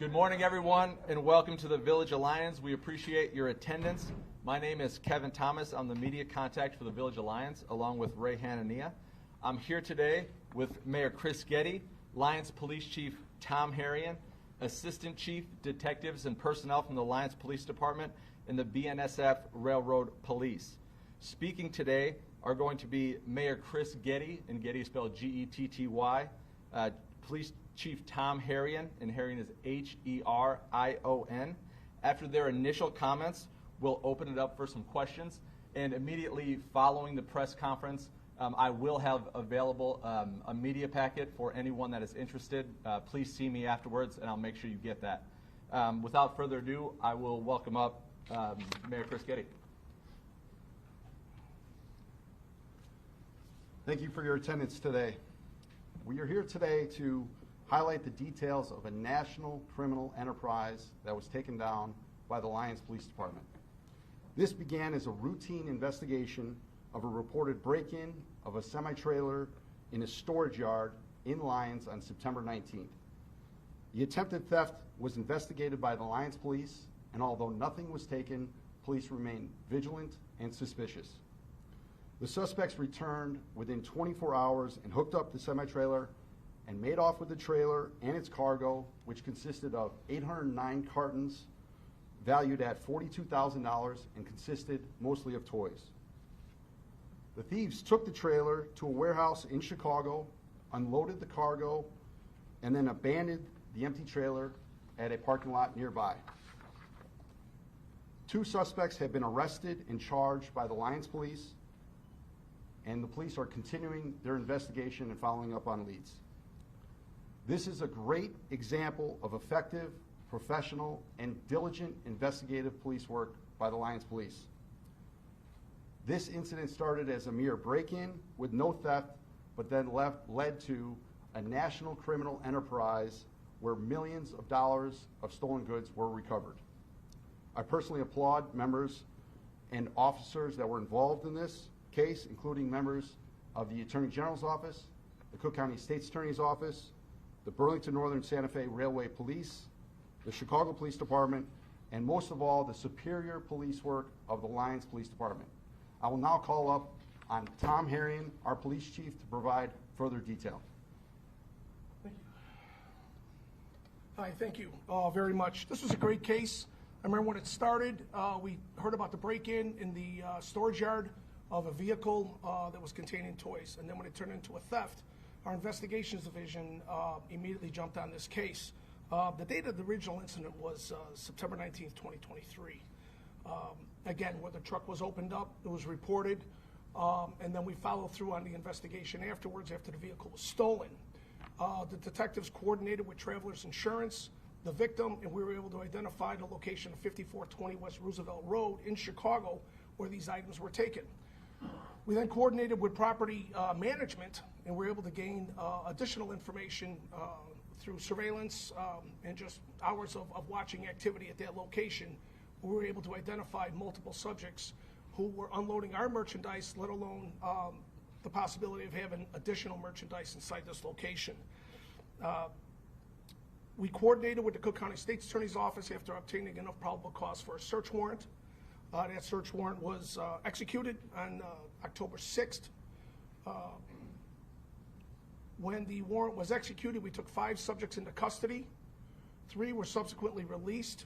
Good morning, everyone, and welcome to the Village of Lyons. We appreciate your attendance. My name is Kevin Thomas. I'm the media contact for the Village of Lyons, along with Ray Hanania. I'm here today with Mayor Chris Getty, Lyons Police Chief Tom Harrion, Assistant Chief Detectives and personnel from the Lyons Police Department, and the BNSF Railroad Police. Speaking today are going to be Mayor Chris Getty, and Getty is spelled G-E-T-T-Y, Police Chief Tom Harrion, and Harrion is H-E-R-I-O-N. After their initial comments, we'll open it up for some questions, and immediately following the press conference, I will have available a media packet for anyone that is interested. Please see me afterwards, and I'll make sure you get that. Without further ado, I will welcome up Mayor Chris Getty. Thank you for your attendance today. We are here today to highlight the details of a national criminal enterprise that was taken down by the Lyons Police Department. This began as a routine investigation of a reported break-in of a semi-trailer in a storage yard in Lyons on September 19th. The attempted theft was investigated by the Lyons Police, and although nothing was taken, police remained vigilant and suspicious. The suspects returned within 24 hours and hooked up the semi-trailer and made off with the trailer and its cargo, which consisted of 809 cartons valued at $42,000 and consisted mostly of toys. The thieves took the trailer to a warehouse in Chicago, unloaded the cargo, and then abandoned the empty trailer at a parking lot nearby. 2 suspects have been arrested and charged by the Lyons Police, and the police are continuing their investigation and following up on leads. This is a great example of effective, professional, and diligent investigative police work by the Lyons Police. This incident started as a mere break-in with no theft, but then led to a national criminal enterprise where millions of dollars of stolen goods were recovered. I personally applaud members and officers that were involved in this case, including members of the Attorney General's Office, the Cook County State's Attorney's Office, the Burlington Northern Santa Fe Railway Police, the Chicago Police Department, and most of all, the superior police work of the Lyons Police Department. I will now call up on Tom Harrion, our police chief, to provide further detail. Thank you. Hi, thank you very much. This was a great case. I remember when it started, we heard about the break-in in the storage yard of a vehicle that was containing toys. And then when it turned into a theft, our investigations division immediately jumped on this case. The date of the original incident was September 19th, 2023. Again, where the truck was opened up, it was reported, and then we followed through on the investigation afterwards after the vehicle was stolen. The detectives coordinated with Travelers Insurance, the victim, and we were able to identify the location of 5420 West Roosevelt Road in Chicago where these items were taken. We then coordinated with property management, and we were able to gain additional information through surveillance and just hours of watching activity at that location. We were able to identify multiple subjects who were unloading our merchandise, let alone the possibility of having additional merchandise inside this location. We coordinated with the Cook County State's Attorney's Office after obtaining enough probable cause for a search warrant. That search warrant was executed on October 6th. When the warrant was executed, we took 5 subjects into custody. 3 were subsequently released.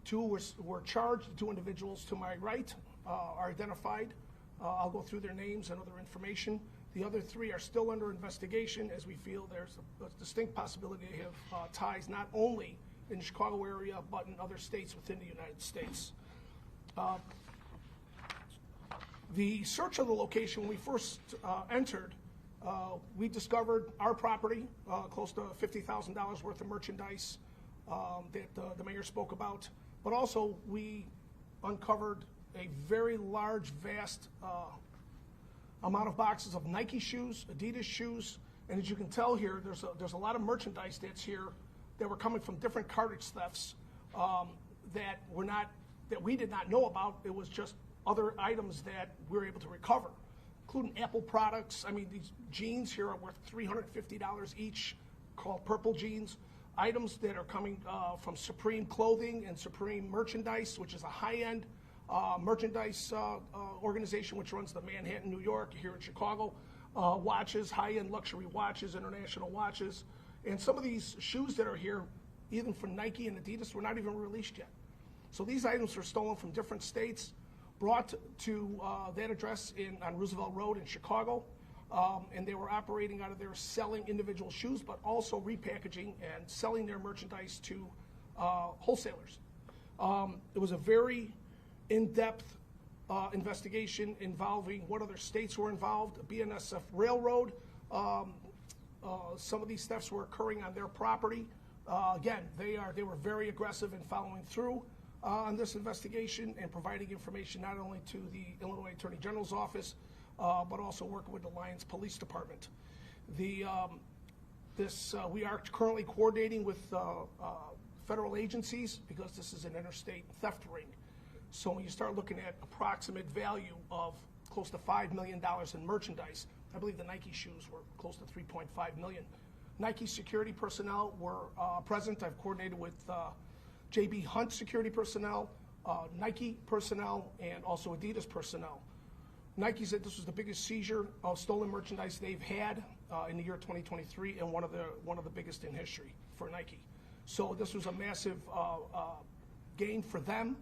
2 were charged. The 2 individuals to my right are identified. I'll go through their names and other information. The other 3 are still under investigation, as we feel there's a distinct possibility they have ties not only in the Chicago area, but in other states within the United States. The search of the location, when we first entered, we discovered our property, close to $50,000 worth of merchandise that the mayor spoke about, but also we uncovered a very large, vast amount of boxes of Nike shoes, Adidas shoes, and as you can tell here, there's a lot of merchandise that's here that were coming from different cartage thefts that we did not know about. It was just other items that we were able to recover, including Apple products. I mean, these jeans here are worth $350 each, called purple jeans. items that are coming from Supreme Clothing and Supreme Merchandise, which is a high-end merchandise organization which runs the Manhattan, New York, here in Chicago. Watches, high-end luxury watches, international watches. And some of these shoes that are here, even from Nike and Adidas, were not even released yet. So these items were stolen from different states, brought to that address on Roosevelt Road in Chicago. And they were operating out of there selling individual shoes, but also repackaging and selling their merchandise to wholesalers. It was a very in-depth investigation involving what other states were involved, BNSF Railroad. Some of these thefts were occurring on their property. Again, they were very aggressive in following through on this investigation and providing information not only to the Illinois Attorney General's office, but also working with the Lyons Police Department. We are currently coordinating with federal agencies because this is an interstate theft ring. So when you start looking at approximate value of close to $5 million in merchandise, I believe the Nike shoes were close to $3.5 million. Nike security personnel were present. I've coordinated with JB Hunt security personnel, Nike personnel, and also Adidas personnel. Nike said this was the biggest seizure of stolen merchandise they've had in the year 2023, and one of the biggest in history for Nike. So this was a massive gain for them,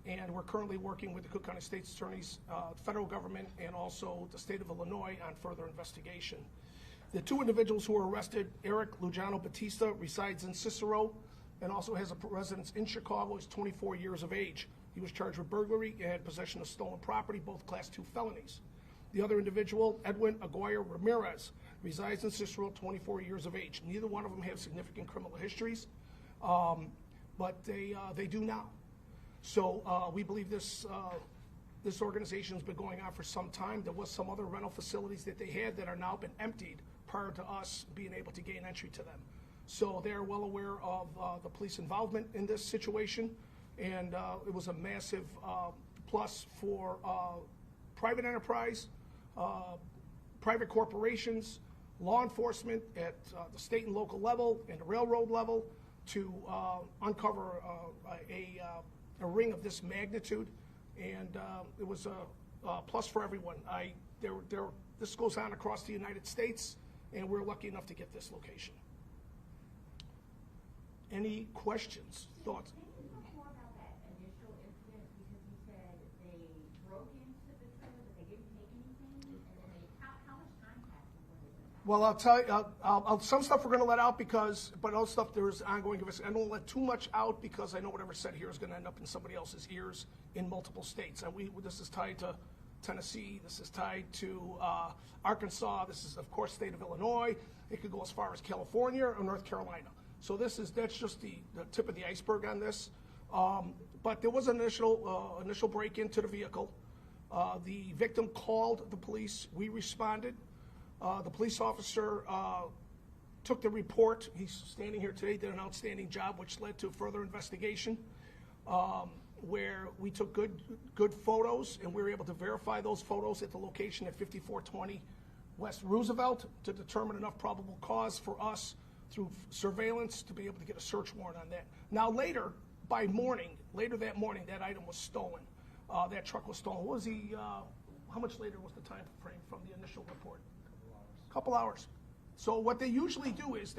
and we're currently working with the Cook County State's attorneys, federal government, and also the state of Illinois on further investigation. The two individuals who were arrested, Eric Luciano Batista, resides in Cicero and also has a residence in Chicago. He's 24 years of age. He was charged with burglary and possession of stolen property, both Class 2 felonies. The other individual, Edwin Aguirre Ramirez, resides in Cicero, 24 years of age. Neither one of them have significant criminal histories, but they do now. So we believe this organization has been going on for some time. There was some other rental facilities that they had that are now been emptied prior to us being able to gain entry to them. So they're well aware of the police involvement in this situation, and it was a massive plus for private enterprise, private corporations, law enforcement at the state and local level and the railroad level to uncover a ring of this magnitude, and it was a plus for everyone. This goes on across the United States, and we're lucky enough to get this location. Any questions, thoughts? Can you talk more about that initial incident, because you said they broke into the trailer, but they didn't take anything, and then how much time passed before they went out? Well, I'll tell you, some stuff we're going to let out but other stuff there's ongoing investigation. I don't let too much out because I know whatever's said here is going to end up in somebody else's ears in multiple states. And this is tied to Tennessee, this is tied to Arkansas, this is, of course, state of Illinois. It could go as far as California or North Carolina. So that's just the tip of the iceberg on this. But there was an initial break into the vehicle. The victim called the police. We responded. The police officer took the report. He's standing here today, did an outstanding job, which led to further investigation, where we took good photos, and we were able to verify those photos at the location at 5420 West Roosevelt to determine enough probable cause for us through surveillance to be able to get a search warrant on that. Now later that morning, that item was stolen. That truck was stolen. What was how much later was the time frame from the initial report? Couple hours. So what they usually do is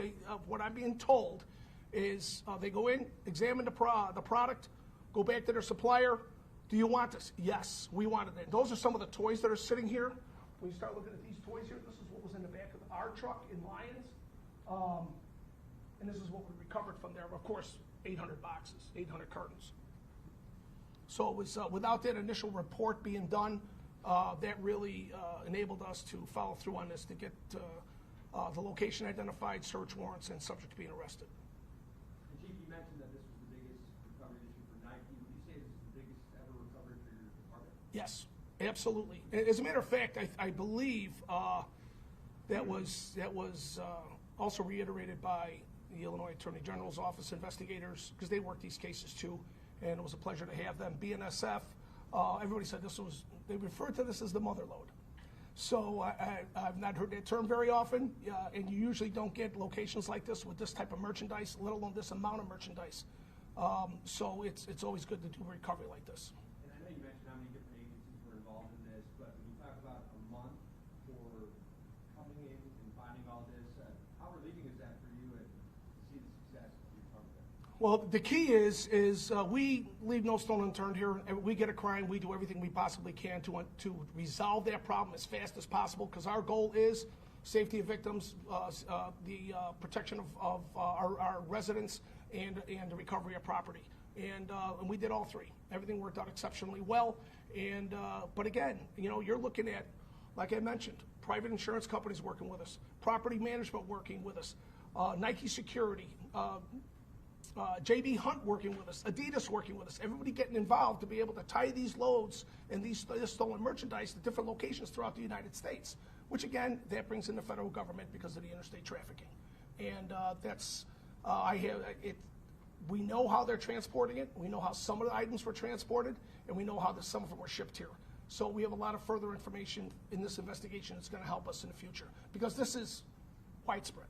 what I'm being told is they go in, examine the product, go back to their supplier. Do you want this? Yes, we wanted it. Those are some of the toys that are sitting here. When you start looking at these toys here, this is what was in the back of our truck in Lyons. And this is what we recovered from there. Of course, 800 boxes, 800 cartons. So it was without that initial report being done, that really enabled us to follow through on this to get the location identified, search warrants, and subject to being arrested. And Chief, you mentioned that this was the biggest recovery issue for Nike. Would you say this is the biggest ever recovery for your department? Yes, absolutely. As a matter of fact, I believe that was also reiterated by the Illinois Attorney General's office investigators, because they work these cases too, and it was a pleasure to have them. BNSF, everybody said they referred to this as the mother lode. So I've not heard that term very often, and you usually don't get locations like this with this type of merchandise, let alone this amount of merchandise. So it's always good to do a recovery like this. And I know you mentioned how many different agencies were involved in this, but when you talk about a month for coming in and finding all this, how relieving is that for you and to see the success of your recovery? Well, the key is we leave no stone unturned here. We get a crime, we do everything we possibly can to resolve that problem as fast as possible, because our goal is safety of victims, the protection of our residents, and the recovery of property. And we did all three. Everything worked out exceptionally well. And but again, you're looking at, like I mentioned, private insurance companies working with us, property management working with us, Nike Security, JB Hunt working with us, Adidas working with us, everybody getting involved to be able to tie these loads and this stolen merchandise to different locations throughout the United States, which again, that brings in the federal government because of the interstate trafficking. And we know how they're transporting it, we know how some of the items were transported, and we know how some of them were shipped here. So we have a lot of further information in this investigation that's going to help us in the future, because this is widespread.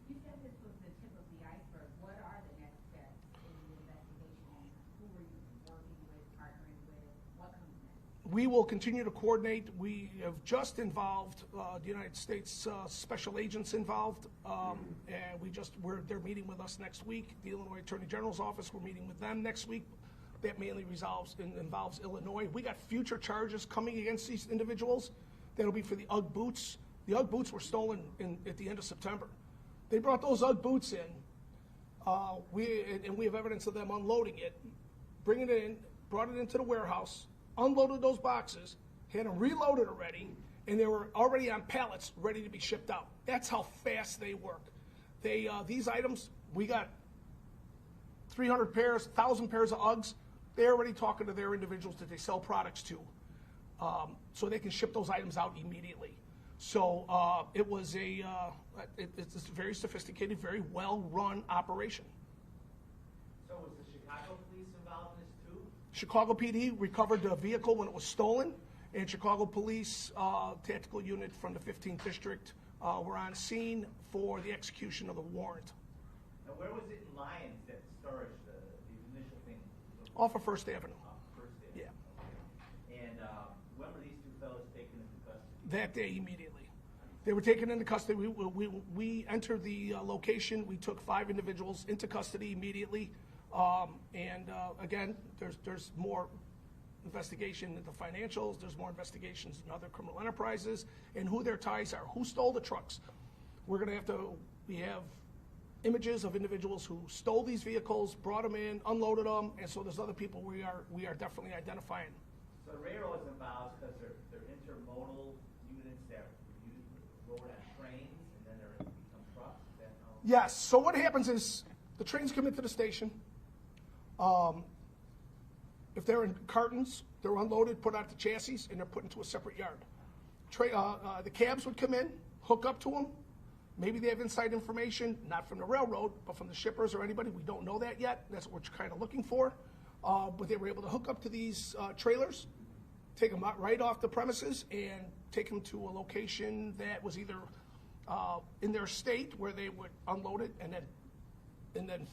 You said this was the tip of the iceberg. What are the next steps in the investigation? Who are you working with, partnering with? What comes next? We will continue to coordinate. We have just involved the United States special agents involved, and they're meeting with us next week. The Illinois Attorney General's office, we're meeting with them next week. That mainly involves Illinois. We got future charges coming against these individuals. That'll be for the UGG boots. The UGG boots were stolen at the end of September. They brought those UGG boots in. We have evidence of them unloading it, bringing it in, brought it into the warehouse, unloaded those boxes, had them reloaded already, and they were already on pallets ready to be shipped out. That's how fast they work. These items, we got 300 pairs, 1,000 pairs of UGGs. They're already talking to their individuals that they sell products to, so they can ship those items out immediately. So it's a very sophisticated, very well-run operation. So was the Chicago police involved in this too? Chicago PD recovered the vehicle when it was stolen, and Chicago Police Tactical Unit from the 15th District were on scene for the execution of the warrant. And where was it in Lyons, that storage, the initial thing? Off of First Avenue. First Avenue. Yeah. Okay. And when were these two fellows taken into custody? That day immediately. They were taken into custody. We entered the location. We took 5 individuals into custody immediately. Again, there's more investigation into financials. There's more investigations in other criminal enterprises and who their ties are, who stole the trucks. We have images of individuals who stole these vehicles, brought them in, unloaded them, and so there's other people we are definitely identifying. So the railroad is involved because they're intermodal units that load on trains and then they become trucks? Is that how? Yes, so what happens is the trains come into the station. If they're in cartons, they're unloaded, put out the chassis, and they're put into a separate yard. The cabs would come in, hook up to them. Maybe they have inside information, not from the railroad, but from the shippers or anybody. We don't know that yet. That's what we're kind of looking for. But they were able to hook up to these trailers, take them out right off the premises, and take them to a location that was either in their state where they would unload it and then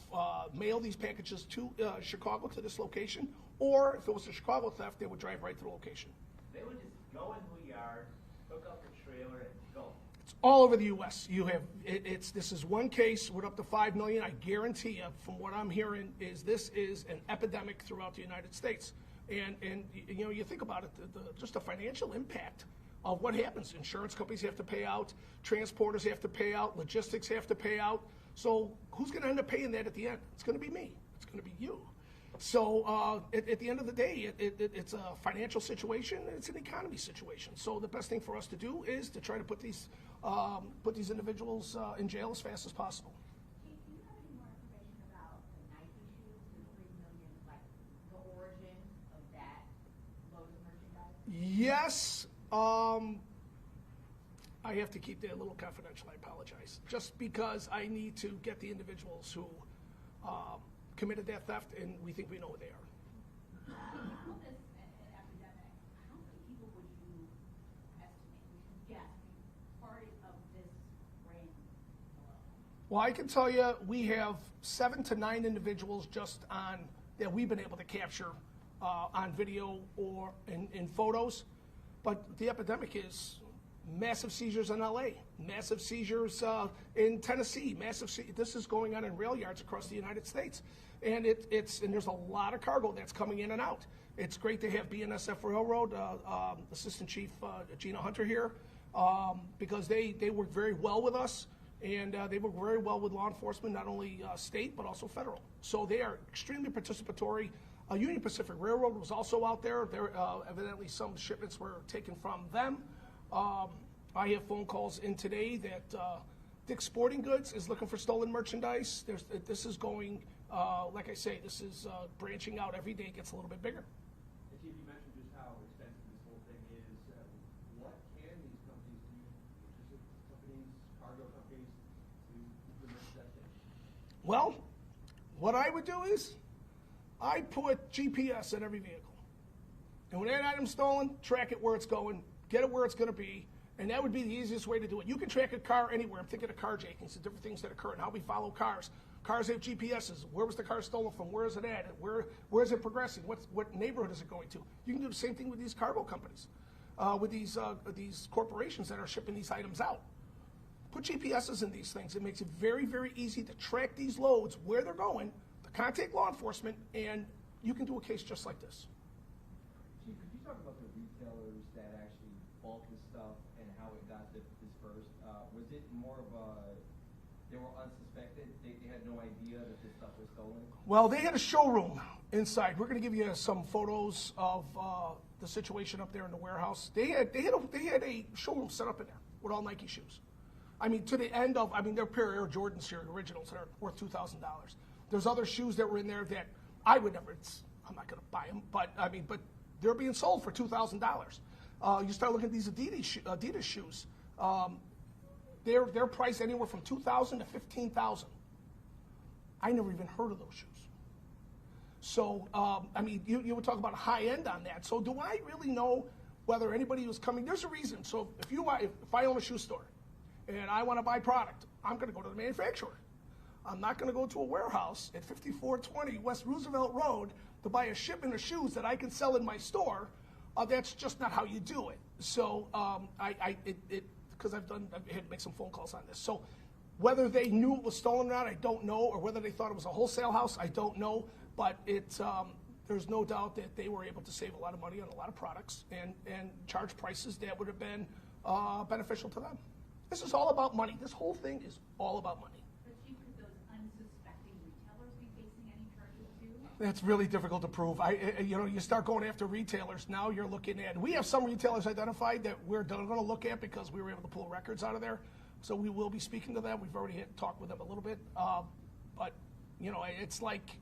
mail these packages to Chicago, to this location, or if it was a Chicago theft, they would drive right to the location. They would just go into a yard, hook up the trailer, and go. It's all over the U.S. You have this is one case with up to 5 million. I guarantee you, from what I'm hearing, this is an epidemic throughout the United States. And you think about it, just the financial impact of what happens. Insurance companies have to pay out, transporters have to pay out, logistics have to pay out. So who's going to end up paying that at the end? It's going to be me. It's going to be you. So at the end of the day, it's a financial situation, and it's an economy situation. So the best thing for us to do is to try to put these individuals in jail as fast as possible. Do you have any more information about the Nike shoes, the 3 million, like the origin of that load of merchandise? Yes. I have to keep that a little confidential. I apologize. Just because I need to get the individuals who committed that theft, and we think we know who they are. When you call this an epidemic, how many people would you estimate Well, I can tell you, we have 7 to 9 individuals just on, that we've been able to capture on video or in photos. But the epidemic is massive seizures in LA, massive seizures in Tennessee, this is going on in rail yards across the United States. And and there's a lot of cargo that's coming in and out. It's great to have BNSF Railroad, Assistant Chief Gina Hunter here, because they work very well with us, and they work very well with law enforcement, not only state, but also federal. So they are extremely participatory. Union Pacific Railroad was also out there. Evidently some shipments were taken from them. I have phone calls in today that Dick's Sporting Goods is looking for stolen merchandise. This is going, like I say, this is branching out every day. It gets a little bit bigger. And Chief, you mentioned just how expensive this whole thing is. What can these companies do, logistics companies, cargo companies, to implement that thing? Well, what I would do is I put GPS in every vehicle. And when that item's stolen, track it where it's going, get it where it's going to be, and that would be the easiest way to do it. You can track a car anywhere. I'm thinking of carjackings, the different things that occur and how we follow cars. Cars have GPSs. Where was the car stolen from? Where is it at? Where is it progressing? What neighborhood is it going to? You can do the same thing with these cargo companies, with these corporations that are shipping these items out. Put GPSs in these things. It makes it very, very easy to track these loads, where they're going, to contact law enforcement, and you can do a case just like this. Chief, could you talk about the retailers that actually bought this stuff and how it got dispersed? Was it more of they were unsuspected? They had no idea that this stuff was stolen? Well, they had a showroom inside. We're going to give you some photos of the situation up there in the warehouse. They had a showroom set up in there with all Nike shoes. I mean, to the end of, there are a pair of Air Jordans here, originals, that are worth $2,000. There's other shoes that were in there that I would never, I'm not going to buy them, but they're being sold for $2,000. You start looking at these Adidas shoes. They're priced anywhere from $2,000 to $15,000. I never even heard of those shoes. So, you would talk about a high end on that. So do I really know whether anybody was coming? There's a reason. So if I own a shoe store and I want to buy product, I'm going to go to the manufacturer. I'm not going to go to a warehouse at 5420 West Roosevelt Road to buy a shipment of shoes that I can sell in my store. That's just not how you do it. So because I've had to make some phone calls on this. So whether they knew it was stolen or not, I don't know, or whether they thought it was a wholesale house, I don't know. But there's no doubt that they were able to save a lot of money on a lot of products and charge prices that would have been beneficial to them. This is all about money. This whole thing is all about money. But Chief, could those unsuspecting retailers be facing any charges too? That's really difficult to prove. You start going after retailers. Now you're looking at. We have some retailers identified that we're going to look at because we were able to pull records out of there. So we will be speaking to them. We've already had talked with them a little bit. But it's like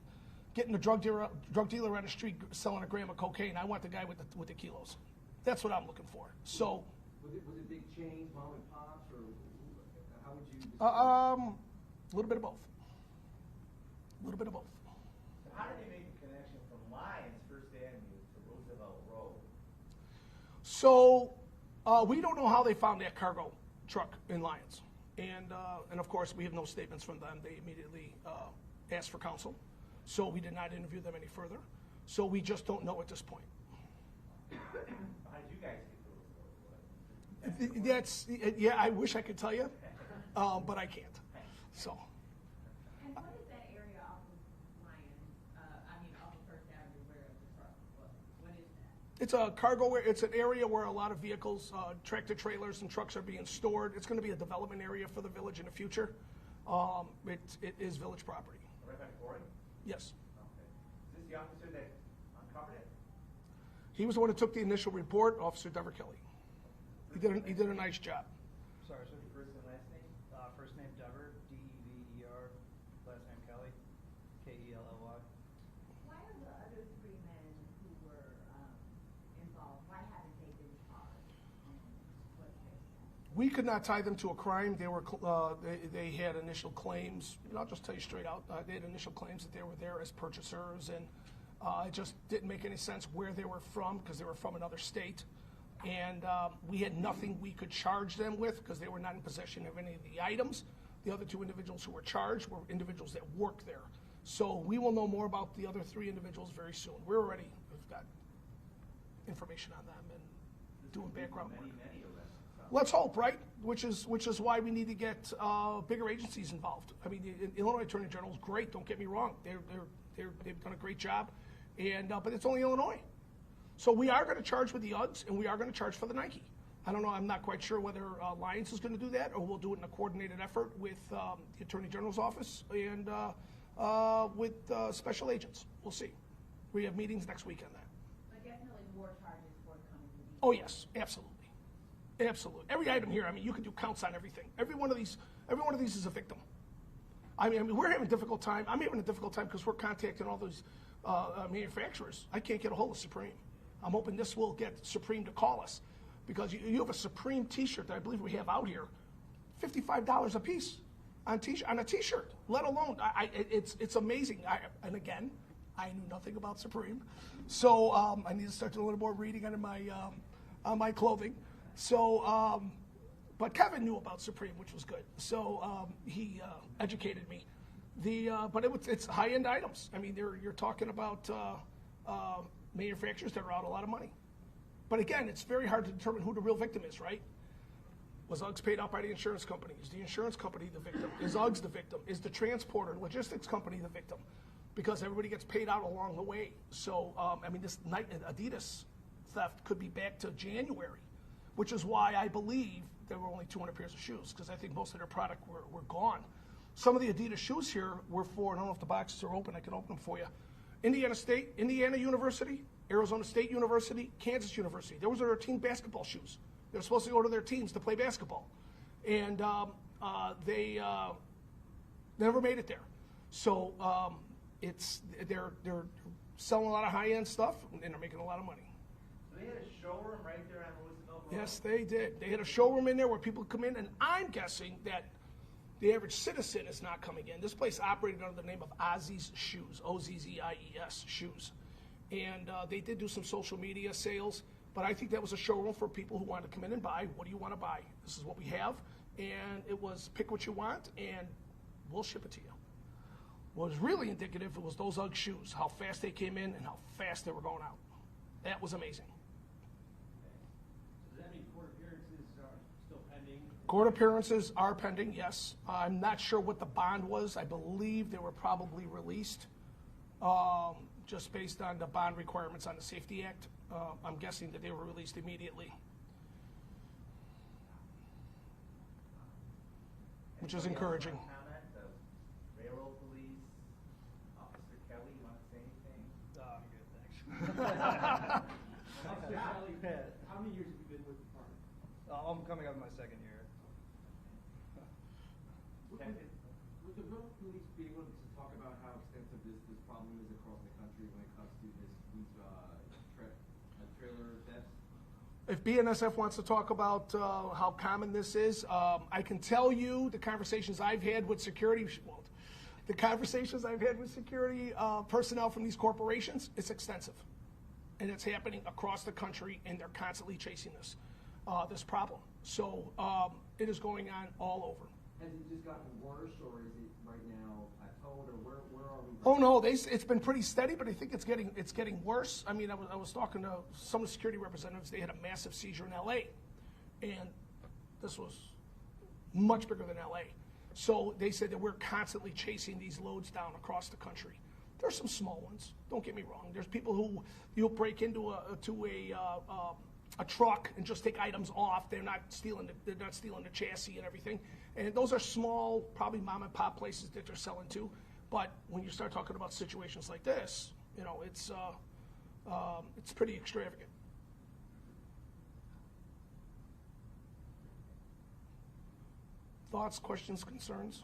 getting a drug dealer on the street selling a gram of cocaine. I want the guy with the kilos. That's what I'm looking for. So. Was it big chains, mom and pops, or how would you? A little bit of both. A little bit of both. So how did they make the connection from Lyons, First Avenue, to Roosevelt Road? So we don't know how they found that cargo truck in Lyons, and of course we have no statements from them. They immediately asked for counsel, so we did not interview them any further. So we just don't know at this point. How did you guys get to I wish I could tell you, but I can't. So. And what is that area off of Lyons, off of First Avenue where the truck was? What is that? It's a cargo. It's an area where a lot of vehicles, tractor trailers and trucks are being stored. It's going to be a development area for the village in the future. It is village property. Right by the quarry? Yes. Okay. Is this the officer that uncovered it? He was the one who took the initial report, Officer Dever Kelly. He did a nice job. Sorry, sir. First and last name? First name Dever, D-E-V-E-R, last name Kelly, K-E-L-L-Y. Why are the other 3 men who were involved, why haven't they been charged? And what's their status? We could not tie them to a crime. They had initial claims. I'll just tell you straight out. They had initial claims that they were there as purchasers, and it just didn't make any sense where they were from because they were from another state. And we had nothing we could charge them with because they were not in possession of any of the items. The other 2 individuals who were charged were individuals that work there. So we will know more about the other 3 individuals very soon. We've got information on them and doing background work. Many arrests. Let's hope, right? Which is why we need to get bigger agencies involved. I mean, the Illinois Attorney General is great. Don't get me wrong; they've done a great job, and but it's only Illinois. So we are going to charge with the UGGs, and we are going to charge for the Nike. I don't know. I'm not quite sure whether Lyons is going to do that, or we'll do it in a coordinated effort with the Attorney General's office and with special agents. We'll see. We have meetings next week on that. But definitely more charges forthcoming to these. Oh yes, absolutely. Absolutely. Every item here, I mean, you can do counts on everything. Every one of these is a victim. I mean, we're having a difficult time. I'm having a difficult time because we're contacting all those manufacturers. I can't get a hold of Supreme. I'm hoping this will get Supreme to call us because you have a Supreme T-shirt that I believe we have out here, $55 a piece on a T-shirt. Let alone, it's amazing. And again, I knew nothing about Supreme, so I need to start doing a little more reading on my clothing. So, but Kevin knew about Supreme, which was good. So he educated me. But it's high-end items. I mean, you're talking about manufacturers that are out a lot of money. But again, it's very hard to determine who the real victim is, right? Was UGGs paid out by the insurance company? Is the insurance company the victim? Is UGGs the victim? Is the transporter and logistics company the victim? Because everybody gets paid out along the way. So, I mean, this Adidas theft could be back to January, which is why I believe there were only 200 pairs of shoes, because I think most of their product were gone. Some of the Adidas shoes here were for, I don't know if the boxes are open, I can open them for you. Indiana State, Indiana University, Arizona State University, Kansas University. Those are their team basketball shoes. They're supposed to go to their teams to play basketball. And they never made it there. So they're selling a lot of high-end stuff, and they're making a lot of money. So they had a showroom right there on Roosevelt Road? Yes, they did. They had a showroom in there where people come in, and I'm guessing that the average citizen is not coming in. This place operated under the name of Ozzy's Shoes, O-Z-Z-I-E-S, Shoes. And they did do some social media sales, but I think that was a showroom for people who wanted to come in and buy. What do you want to buy? This is what we have. And it was pick what you want, and we'll ship it to you. What was really indicative was those UGG shoes, how fast they came in and how fast they were going out. That was amazing. Does that mean court appearances are still pending? Court appearances are pending, yes. I'm not sure what the bond was. I believe they were probably released just based on the bond requirements on the Safety Act. I'm guessing that they were released immediately, which is encouraging. Comment, the railroad police, Officer Kelly, you want to say anything? I'm good, thanks. Officer Kelly, how many years have you been with the department? I'm coming up my second year. Would the railroad police be able to talk about how extensive this problem is across the country when it comes to these trailer thefts? If BNSF wants to talk about how common this is, I can tell you the conversations I've had with security, personnel from these corporations, it's extensive. And it's happening across the country, and they're constantly chasing this problem. So it is going on all over. Has it just gotten worse, or is it right now plateaued, or where are we? Oh no, it's been pretty steady, but I think it's getting worse. I mean, I was talking to some of the security representatives. They had a massive seizure in LA, and this was much bigger than LA. So they said that we're constantly chasing these loads down across the country. There's some small ones. Don't get me wrong. There's people who you'll break into a truck and just take items off. They're not stealing the chassis and everything. And those are small, probably mom and pop places that they're selling to. But when you start talking about situations like this, you know, it's pretty extravagant. Thoughts, questions, concerns?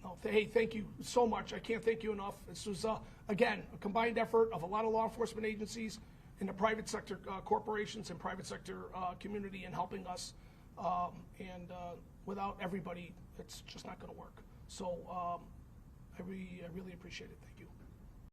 No, hey, thank you so much. I can't thank you enough. This was, again, a combined effort of a lot of law enforcement agencies and the private sector corporations and private sector community in helping us. Without everybody, it's just not going to work. So I really appreciate it. Thank you.